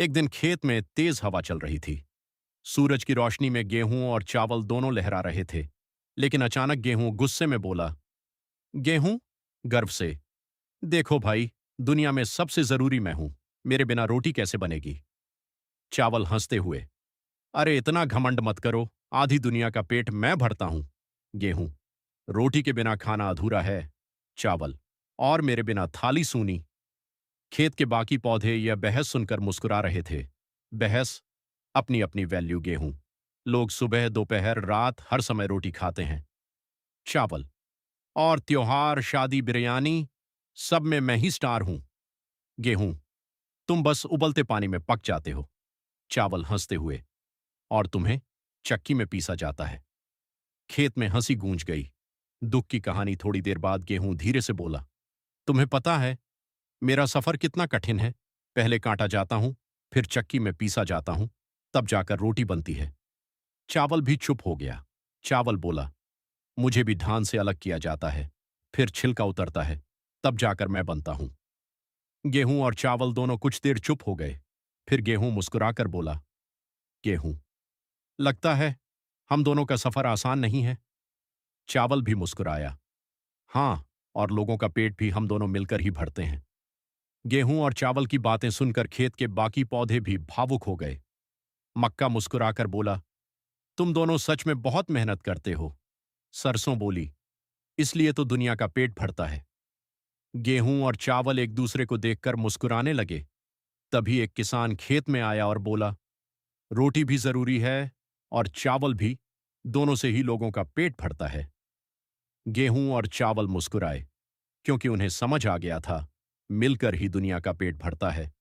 एक दिन खेत में तेज हवा चल रही थी। सूरज की रोशनी में गेहूं और चावल दोनों लहरा रहे थे। लेकिन अचानक गेहूं गुस्से में बोला, गेहूं गर्व से, देखो भाई, दुनिया में सबसे जरूरी मैं हूं। मेरे बिना रोटी कैसे बनेगी? चावल हंसते हुए, अरे इतना घमंड मत करो, आधी दुनिया का पेट मैं भरता हूं। गेहूं, रोटी के बिना खाना अधूरा है। चावल, और मेरे बिना थाली सूनी। खेत के बाकी पौधे यह बहस सुनकर मुस्कुरा रहे थे। बहस, अपनी अपनी वैल्यू। गेहूं, लोग सुबह दोपहर रात हर समय रोटी खाते हैं। चावल, और त्योहार शादी बिरयानी सब में मैं ही स्टार हूं। गेहूं, तुम बस उबलते पानी में पक जाते हो। चावल हंसते हुए, और तुम्हें चक्की में पीसा जाता है। खेत में हंसी गूंज गई। दुख की कहानी। थोड़ी देर बाद गेहूं धीरे से बोला, तुम्हें पता है मेरा सफर कितना कठिन है? पहले काटा जाता हूं, फिर चक्की में पीसा जाता हूं, तब जाकर रोटी बनती है। चावल भी चुप हो गया। चावल बोला, मुझे भी धान से अलग किया जाता है, फिर छिलका उतरता है, तब जाकर मैं बनता हूं। गेहूं और चावल दोनों कुछ देर चुप हो गए। फिर गेहूं मुस्कुराकर बोला, गेहूं, लगता है हम दोनों का सफर आसान नहीं है। चावल भी मुस्कुराया, हां, और लोगों का पेट भी हम दोनों मिलकर ही भरते हैं। गेहूं और चावल की बातें सुनकर खेत के बाकी पौधे भी भावुक हो गए। मक्का मुस्कुराकर बोला, तुम दोनों सच में बहुत मेहनत करते हो। सरसों बोली, इसलिए तो दुनिया का पेट भरता है। गेहूं और चावल एक दूसरे को देखकर मुस्कुराने लगे। तभी एक किसान खेत में आया और बोला, रोटी भी जरूरी है और चावल भी, दोनों से ही लोगों का पेट भरता है। गेहूं और चावल मुस्कुराए, क्योंकि उन्हें समझ आ गया था, मिलकर ही दुनिया का पेट भरता है।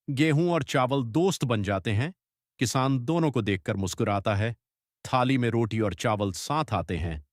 गेहूं और चावल दोस्त बन जाते हैं। किसान दोनों को देखकर मुस्कुराता है। थाली में रोटी और चावल साथ आते हैं।